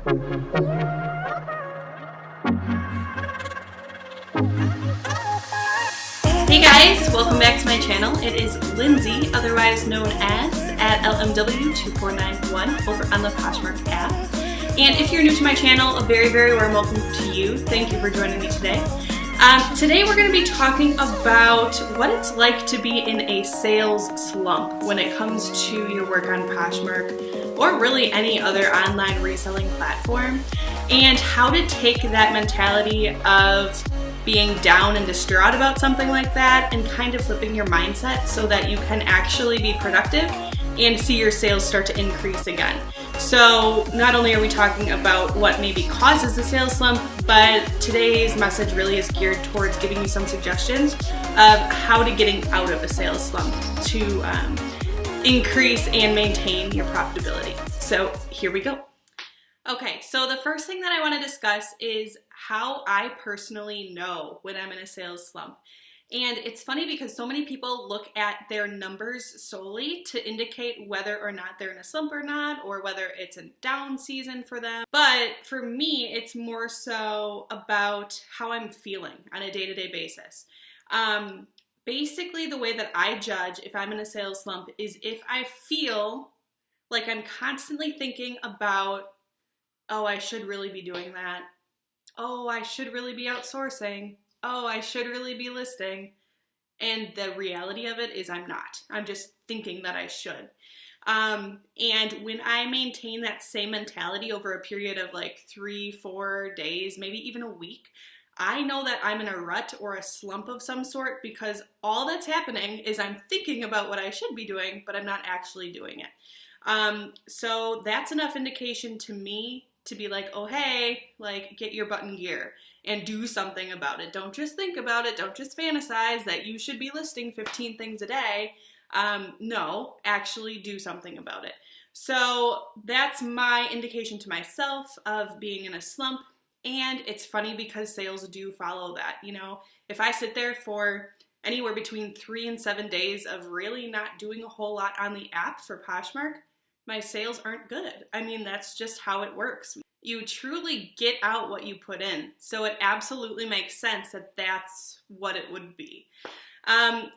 Hey guys, welcome back to my channel. It is Lindsay, otherwise known as at LMW2491 over on the Poshmark app. And if you're new to my channel, a very, very warm welcome to you. Thank you for joining me today. Today we're going to be talking about what it's like to be in a sales slump when it comes to your work on Poshmark or really any other online reselling platform, and how to take that mentality of being down and distraught about something like that and kind of flipping your mindset so that you can actually be productive and see your sales start to increase again. So not only are we talking about what maybe causes the sales slump, but today's message really is geared towards giving you some suggestions of how to getting out of a sales slump to increase and maintain your profitability. So here we go. Okay, so the first thing that I want to discuss is how I personally know when I'm in a sales slump. And it's funny because so many people look at their numbers solely to indicate whether or not they're in a slump or not, or whether it's a down season for them. But for me, it's more so about how I'm feeling on a day-to-day basis. Basically, the way that I judge if I'm in a sales slump is if I feel like I'm constantly thinking about, oh, I should really be doing that. Oh, I should really be outsourcing. Oh, I should really be listing. And the reality of it is I'm not. I'm just thinking that I should. And when I maintain that same mentality over a period of like 3-4 days, maybe even a week, I know that I'm in a rut or a slump of some sort, because all that's happening is I'm thinking about what I should be doing, but I'm not actually doing it. So that's enough indication to me to be like, oh, hey, like, get your butt in gear and do something about it. Don't just think about it. Don't just fantasize that you should be listing 15 things a day. No, actually do something about it. So that's my indication to myself of being in a slump. And it's funny because sales do follow that. You know, if I sit there for anywhere between 3 and 7 days of really not doing a whole lot on the app for Poshmark, my sales aren't good. I mean, that's just how it works. You truly get out what you put in. So it absolutely makes sense that that's what it would be.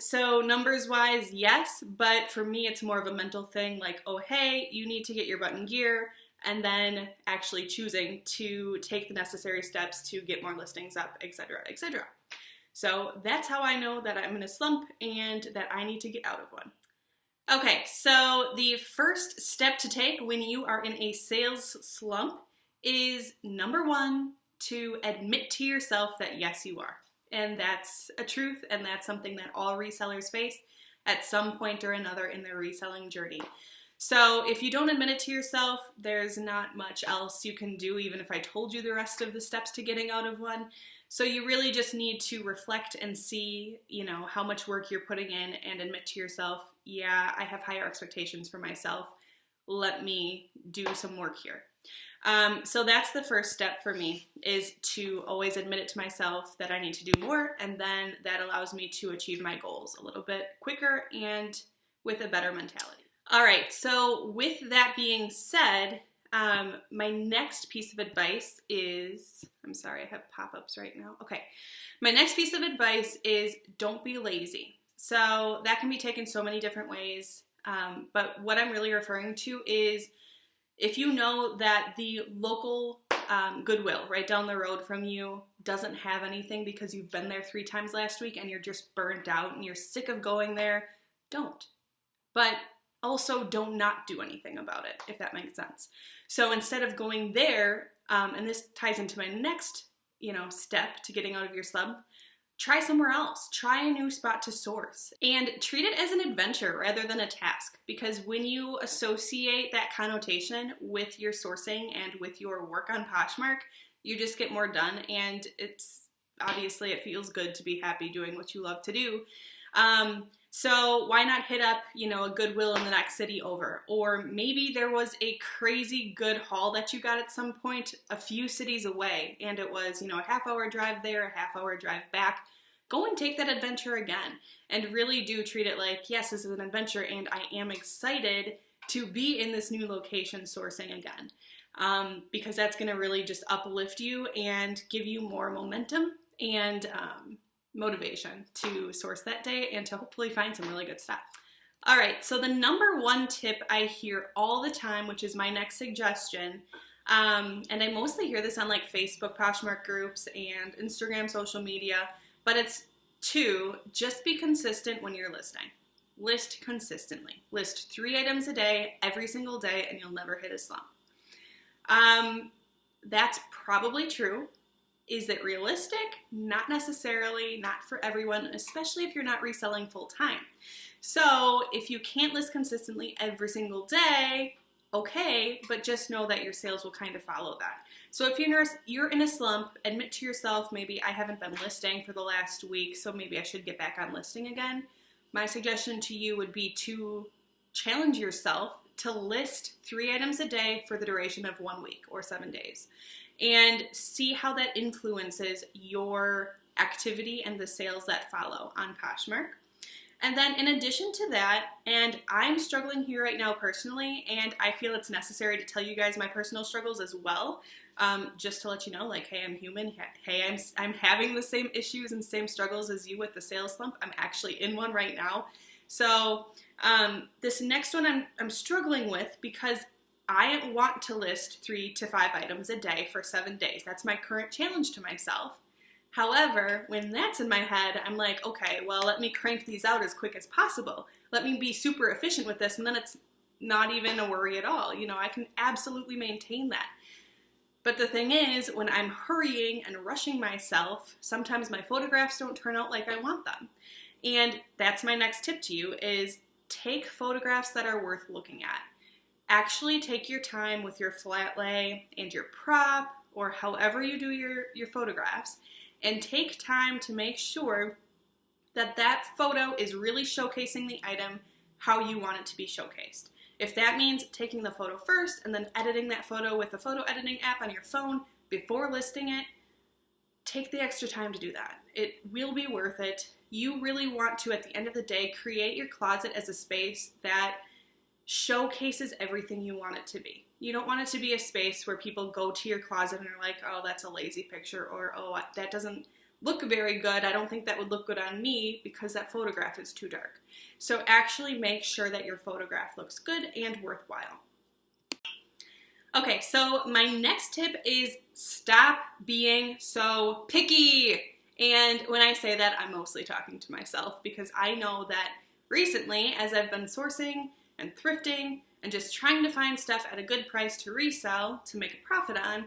So numbers wise, yes, but for me, it's more of a mental thing like, oh, hey, you need to get your butt in gear, and then actually choosing to take the necessary steps to get more listings up, etc., etc. So that's how I know that I'm in a slump and that I need to get out of one. Okay, so the first step to take when you are in a sales slump is, number one, to admit to yourself that yes, you are. And that's a truth, and that's something that all resellers face at some point or another in their reselling journey. So if you don't admit it to yourself, there's not much else you can do, even if I told you the rest of the steps to getting out of one. So you really just need to reflect and see, you know, how much work you're putting in and admit to yourself, yeah, I have higher expectations for myself. Let me do some work here. So that's the first step for me, is to always admit it to myself that I need to do more, and then that allows me to achieve my goals a little bit quicker and with a better mentality. All right, so with that being said, my next piece of advice is, I'm sorry, I have pop-ups right now. Okay, my next piece of advice is don't be lazy. So that can be taken so many different ways, but what I'm really referring to is if you know that the local Goodwill right down the road from you doesn't have anything because you've been there 3 times last week and you're just burnt out and you're sick of going there, don't. But also don't not do anything about it, if that makes sense. So instead of going there, and this ties into my next, step to getting out of your slump, try somewhere else. Try a new spot to source and treat it as an adventure rather than a task, because when you associate that connotation with your sourcing and with your work on Poshmark, you just get more done, and it's obviously it feels good to be happy doing what you love to do. So why not hit up, a Goodwill in the next city over? Or maybe there was a crazy good haul that you got at some point a few cities away, and it was, a half-hour drive there, a half-hour drive back. Go and take that adventure again, and really do treat it like, yes, this is an adventure, and I am excited to be in this new location sourcing again, because that's going to really just uplift you and give you more momentum and motivation to source that day and to hopefully find some really good stuff. All right, so the number one tip I hear all the time, which is my next suggestion, and I mostly hear this on like Facebook Poshmark groups and Instagram social media, but it's just be consistent when you're listing. List consistently. List 3 items a day, every single day, and you'll never hit a slump. That's probably true. Is it realistic? Not necessarily, not for everyone, especially if you're not reselling full time. So if you can't list consistently every single day, okay, but just know that your sales will kind of follow that. So if you're in a slump, admit to yourself, maybe I haven't been listing for the last week, so maybe I should get back on listing again. My suggestion to you would be to challenge yourself to list 3 items a day for the duration of 1 week or 7 days, and see how that influences your activity and the sales that follow on Poshmark. And then in addition to that, and I'm struggling here right now personally, and I feel it's necessary to tell you guys my personal struggles as well, just to let you know, like, hey, I'm human. Hey, I'm having the same issues and same struggles as you with the sales slump. I'm actually in one right now. So this next one I'm struggling with because I want to list 3 to 5 items a day for 7 days. That's my current challenge to myself. However, when that's in my head, I'm like, okay, well, let me crank these out as quick as possible. Let me be super efficient with this, and then it's not even a worry at all. You know, I can absolutely maintain that. But the thing is, when I'm hurrying and rushing myself, sometimes my photographs don't turn out like I want them. And that's my next tip to you is take photographs that are worth looking at. Actually take your time with your flat lay and your prop, or however you do your photographs, and take time to make sure that that photo is really showcasing the item how you want it to be showcased. If that means taking the photo first and then editing that photo with the photo editing app on your phone before listing it, take the extra time to do that. It will be worth it. You really want to, at the end of the day, create your closet as a space that showcases everything you want it to be. You don't want it to be a space where people go to your closet and are like, oh, that's a lazy picture, or oh, that doesn't look very good. I don't think that would look good on me because that photograph is too dark. So actually make sure that your photograph looks good and worthwhile. Okay, so my next tip is stop being so picky. And when I say that, I'm mostly talking to myself because I know that recently, as I've been sourcing and thrifting and just trying to find stuff at a good price to resell to make a profit on,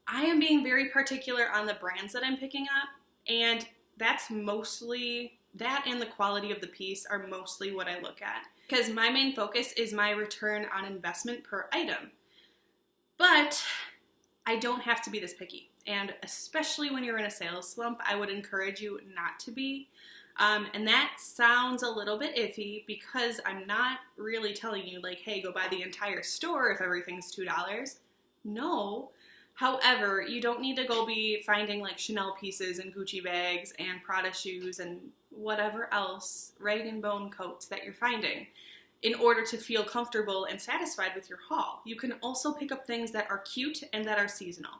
I am being very particular on the brands that I'm picking up, and that's mostly, that and the quality of the piece are mostly what I look at, because my main focus is my return on investment per item. But I don't have to be this picky, and especially when you're in a sales slump, I would encourage you not to be. And that sounds a little bit iffy because I'm not really telling you like, hey, go buy the entire store if everything's $2. No. However, you don't need to go be finding like Chanel pieces and Gucci bags and Prada shoes and whatever else, rag and bone coats that you're finding in order to feel comfortable and satisfied with your haul. You can also pick up things that are cute and that are seasonal.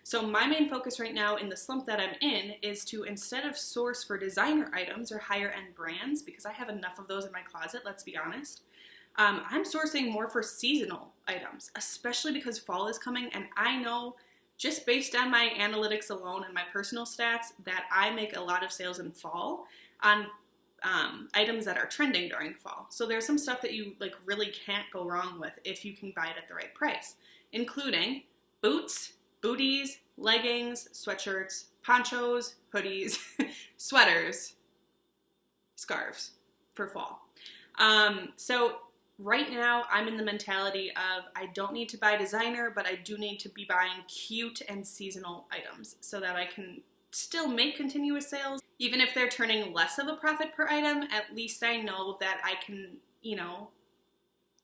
So my main focus right now in the slump that I'm in is to, instead of source for designer items or higher end brands, because I have enough of those in my closet, let's be honest, I'm sourcing more for seasonal items, especially because fall is coming, and I know just based on my analytics alone and my personal stats that I make a lot of sales in fall on items that are trending during fall. So there's some stuff that you like really can't go wrong with if you can buy it at the right price, including boots, booties, leggings, sweatshirts, ponchos, hoodies, sweaters, scarves for fall. So right now I'm in the mentality of I don't need to buy designer, but I do need to be buying cute and seasonal items so that I can still make continuous sales. Even if they're turning less of a profit per item, at least I know that I can,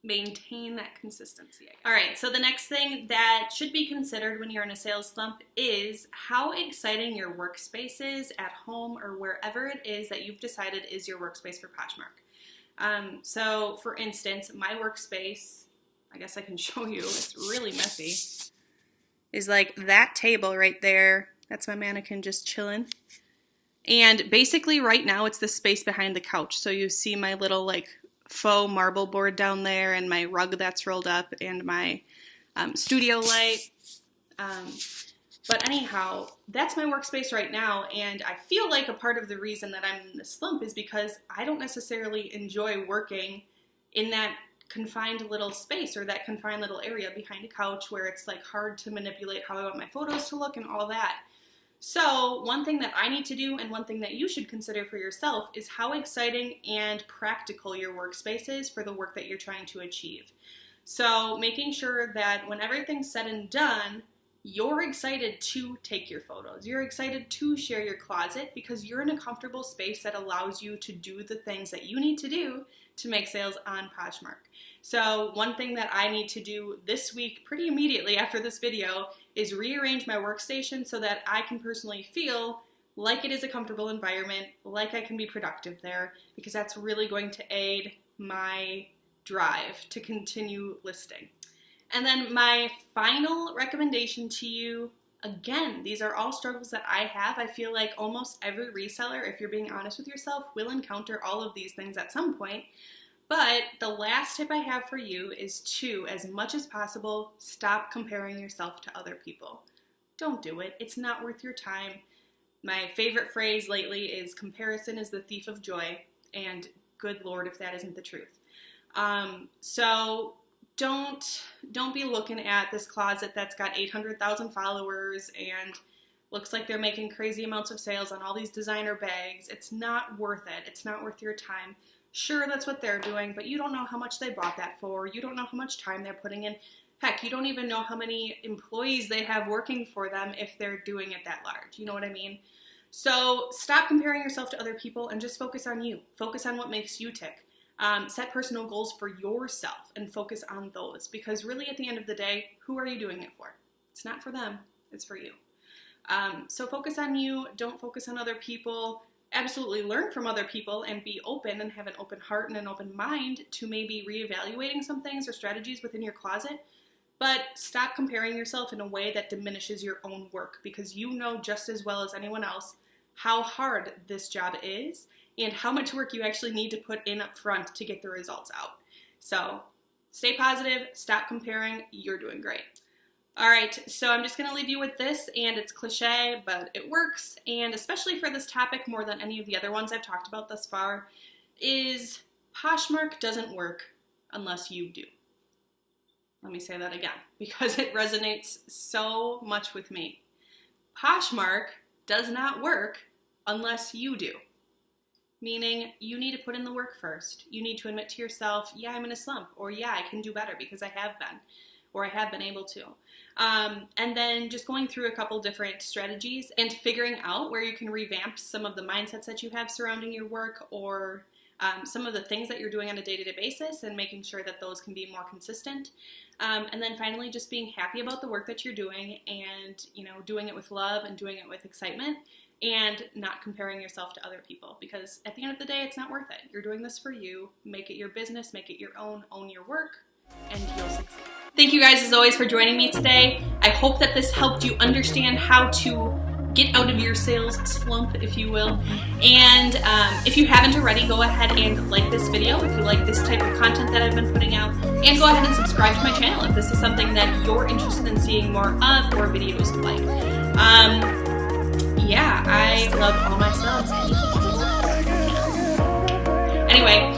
maintain that consistency. All right, so the next thing that should be considered when you're in a sales slump is how exciting your workspace is at home or wherever it is that you've decided is your workspace for Poshmark. So for instance, my workspace I guess I can show you, it's really messy, is like that table right there. That's my mannequin just chilling. And basically right now it's the space behind the couch. So you see my little like faux marble board down there and my rug that's rolled up and my studio light. But anyhow, that's my workspace right now, and I feel like a part of the reason that I'm in the slump is because I don't necessarily enjoy working in that confined little space or that confined little area behind a couch where it's like hard to manipulate how I want my photos to look and all that. So one thing that I need to do and one thing that you should consider for yourself is how exciting and practical your workspace is for the work that you're trying to achieve. So making sure that when everything's said and done, you're excited to take your photos. You're excited to share your closet because you're in a comfortable space that allows you to do the things that you need to do to make sales on Poshmark. So one thing that I need to do this week pretty immediately after this video is rearrange my workstation so that I can personally feel like it is a comfortable environment, like I can be productive there, because that's really going to aid my drive to continue listing. And then my final recommendation to you, again, these are all struggles that I have. I feel like almost every reseller, if you're being honest with yourself, will encounter all of these things at some point. But the last tip I have for you is to, as much as possible, stop comparing yourself to other people. Don't do it. It's not worth your time. My favorite phrase lately is comparison is the thief of joy, and good Lord if that isn't the truth. So don't be looking at this closet that's got 800,000 followers and looks like they're making crazy amounts of sales on all these designer bags. It's not worth it. It's not worth your time. Sure, that's what they're doing, but you don't know how much they bought that for. You don't know how much time they're putting in. Heck, you don't even know how many employees they have working for them if they're doing it that large. You know what I mean? So stop comparing yourself to other people and just focus on you. Focus on what makes you tick. Set personal goals for yourself and focus on those, because really at the end of the day, who are you doing it for? It's not for them, it's for you. So focus on you, don't focus on other people. Absolutely learn from other people and be open and have an open heart and an open mind to maybe reevaluating some things or strategies within your closet, but stop comparing yourself in a way that diminishes your own work, because you know just as well as anyone else how hard this job is and how much work you actually need to put in up front to get the results out. So stay positive, stop comparing, you're doing great. All right, so I'm just gonna leave you with this, and it's cliche, but it works, and especially for this topic more than any of the other ones I've talked about thus far, is Poshmark doesn't work unless you do. Let me say that again, because it resonates so much with me. Poshmark does not work unless you do. Meaning you need to put in the work first. You need to admit to yourself, yeah, I'm in a slump, or yeah, I can do better because I have been, or I have been able to. And then just going through a couple different strategies and figuring out where you can revamp some of the mindsets that you have surrounding your work, or some of the things that you're doing on a day-to-day basis, and making sure that those can be more consistent. And then finally just being happy about the work that you're doing, and doing it with love and doing it with excitement, and not comparing yourself to other people, because at the end of the day, it's not worth it. You're doing this for you. Make it your business, make it your own your work, and you'll succeed. Thank you guys as always for joining me today. I hope that this helped you understand how to get out of your sales slump, if you will. And if you haven't already, go ahead and like this video if you like this type of content that I've been putting out, and go ahead and subscribe to my channel if this is something that you're interested in seeing more of, or videos like. Yeah, I love all my subs. Anyway,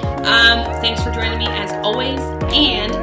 thanks for joining me as always, and